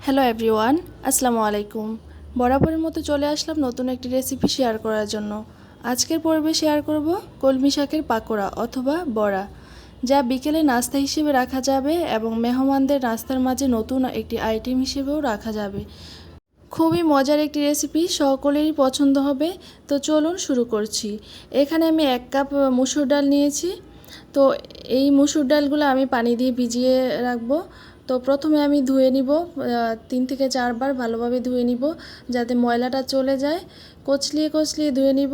Hello everyone, আসসালামু আলাইকুম। বরাবরের মতো চলে আসলাম নতুন একটি রেসিপি শেয়ার করার জন্য। আজকের পর্বে শেয়ার করব কলমি শাকের পাকোড়া অথবা বড়া, যা বিকেলে নাস্তা হিসেবে রাখা যাবে এবং মেহমানদের নাস্তার মাঝে নতুন একটি আইটেম হিসেবেও রাখা যাবে। খুবই মজার একটি রেসিপি, সকলেরই পছন্দ হবে। তো চলুন শুরু করছি। এখানে আমি 1 কাপ মসুর ডাল নিয়েছি। তো এই মসুর ডালগুলো আমি পানি দিয়ে ভিজিয়ে রাখবো। তো প্রথমে আমি ধুয়ে নিব, 3 থেকে 4 বার ভালোভাবে ধুয়ে নিব যাতে ময়লাটা চলে যায়। কচলিয়ে কচলিয়ে ধুয়ে নিব,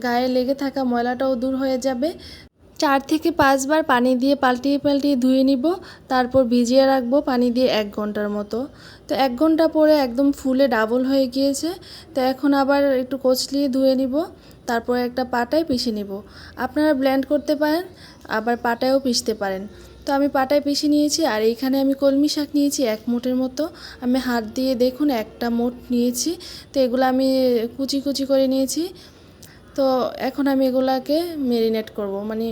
গায়ে লেগে থাকা ময়লাটাও দূর হয়ে যাবে। 4 থেকে 5 বার পানি দিয়ে পাল্টিয়ে পাল্টিয়ে ধুয়ে নিব, তারপর ভিজিয়ে রাখবো পানি দিয়ে 1 ঘন্টার মতো। তো 1 ঘন্টা পরে একদম ফুলে ডাবল হয়ে গিয়েছে। তো এখন আবার একটু কচলিয়ে ধুয়ে নিব, তারপর একটা পাটায় পিষে নিব। আপনারা ব্লেন্ড করতে পারেন, আবার পাটায়ও পিষতে পারেন। তো আমি পাটায় পিষে নিয়েছি। আর এইখানে আমি কলমি শাক নিয়েছি 1 মুঠের মতো। আমি হাত দিয়ে দেখুন 1টা মুঠ নিয়েছি। তো এগুলো আমি কুচি কুচি করে নিয়েছি। তো এখন আমি এগুলাকে ম্যারিনেট করব, মানে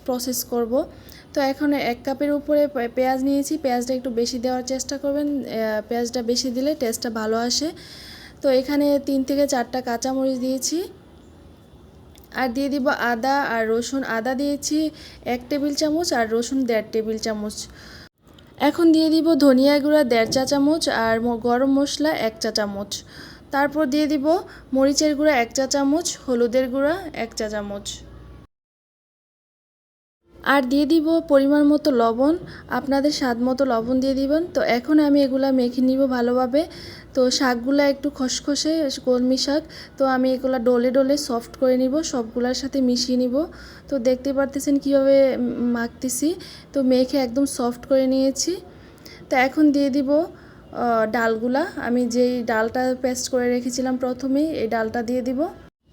প্রসেস করব। তো এখন 1 কাপের উপরে পেঁয়াজ নিয়েছি। পেঁয়াজটা একটু বেশি দেওয়ার চেষ্টা করবেন, পেঁয়াজটা বেশি দিলে টেস্টটা ভালো আসে। তো এখানে 3 থেকে 4টা কাঁচামরিচ দিয়েছি। আর দিয়ে দিব আদা আর রসুন। আদা দিয়েছি 1 টেবিল চামচ আর রসুন 1.5 টেবিল চামচ। এখন দিয়ে দিব ধনিয়া গুঁড়া 1.5 চা চামচ আর গরম মশলা 1 চা চামচ। তারপর দিয়ে দিব মরিচের গুঁড়া 1 চা চামচ, হলুদের গুঁড়া 1 চা চামচ। আর দিয়ে দিব পরিমাণ মতো লবণ, আপনাদের স্বাদ মতো লবণ দিয়ে দিবেন। তো এখন আমি এগুলা মেখে নিব ভালোভাবে। তো শাকগুলা একটু খসখসে কলমি শাক, তো আমি এগুলা ডলে ডলে সফট করে নিব, সবগুলার সাথে মিশিয়ে নিব। তো দেখতে পারতেছেন কীভাবে মাখতেছি। তো মেখে একদম সফট করে নিয়েছি। তো এখন দিয়ে দিব ডালগুলা। আমি যেই ডালটা পেস্ট করে রেখেছিলাম প্রথমেই, এই ডালটা দিয়ে দিব।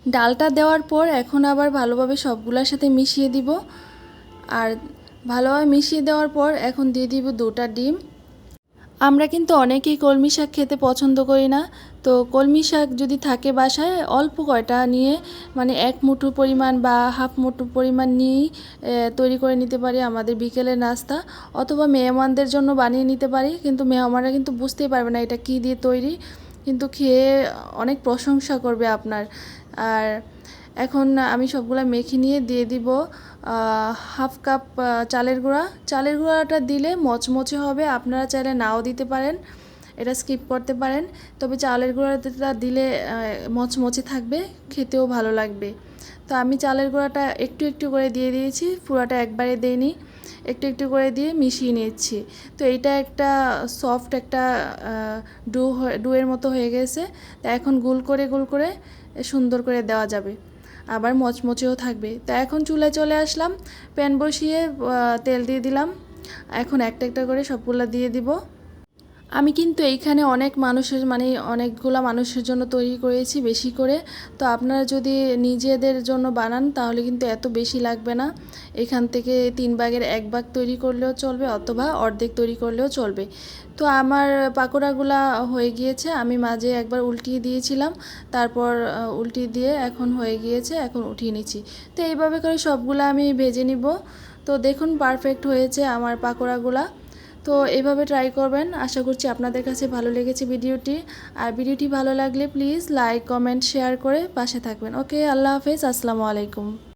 ডালটা দেওয়ার পর এখন আবার ভালোভাবে সবগুলোর সাথে মিশিয়ে দিব। আর ভালোভাবে মিশিয়ে দেওয়ার পর এখন দিয়ে দিব 2টা ডিম। আমরা কিন্তু অনেকেই কলমি শাক খেতে পছন্দ করি না। তো কলমি শাক যদি থাকে বাসায়, অল্প কয়টা নিয়ে, মানে 1 মুঠো পরিমাণ বা হাফ মুঠো পরিমাণ নিয়েই তৈরি করে নিতে পারি আমাদের বিকেলের নাস্তা, অথবা মেহমানদের জন্য বানিয়ে নিতে পারি। কিন্তু মেহমানরা কিন্তু বুঝতেই পারবে না এটা কী দিয়ে তৈরি, কিন্তু খেয়ে অনেক প্রশংসা করবে আপনার। আর এখন আমি সবগুলা মেখে নিয়ে দিয়ে দিব হাফ কাপ চালের গুঁড়া। চালের গুঁড়াটা দিলে মচমচে হবে, আপনারা চাইলে নাও দিতে পারেন, এটা স্কিপ করতে পারেন। তবে চালের গুঁড়াটা দিলে মচমচে থাকবে, খেতেও ভালো লাগবে। তো আমি চালের গুঁড়াটা একটু একটু করে দিয়ে দিয়েছি, পুরোটা একবারে দেইনি, একটু একটু করে দিয়ে মিশিয়ে নিচ্ছি। তো এইটা একটা সফট একটা ডুয়ের মতো হয়ে গেছে। তা এখন গোল করে সুন্দর করে দেওয়া যাবে, আবার মচমচেও থাকবে। তা এখন চুলায় চলে আসলাম, প্যান বসিয়ে তেল দিয়ে দিলাম। এখন একটা একটা করে সবগুলো দিয়ে দিব। আমি কিন্তু এইখানে অনেক মানুষের, মানে অনেকগুলা মানুষের জন্য তৈরি করেছি বেশি করে। তো আপনারা যদি নিজেদের জন্য বানান তাহলে কিন্তু এত বেশি লাগবে না। এখান থেকে 3 ভাগের 1 ভাগ তৈরি করলেও চলবে, অথবা অর্ধেক তৈরি করলেও চলবে। তো আমার পাকোড়াগুলা হয়ে গিয়েছে, আমি মাঝে একবার উল্টিয়ে দিয়েছিলাম, তারপর উল্টিয়ে দিয়ে এখন হয়ে গিয়েছে, এখন উঠিয়ে নিচ্ছি। তো এইভাবে করে সবগুলা আমি ভেজে নিব। তো দেখুন পারফেক্ট হয়েছে আমার পাকোড়াগুলা। তো এইভাবে ট্রাই করবেন, আশা করছি আপনাদের কাছে ভালো লেগেছে ভিডিওটি। আর ভিডিওটি ভালো লাগলে প্লিজ লাইক কমেন্ট শেয়ার করে পাশে থাকবেন। ওকে, আল্লাহ হাফেজ, আসসালামু আলাইকুম।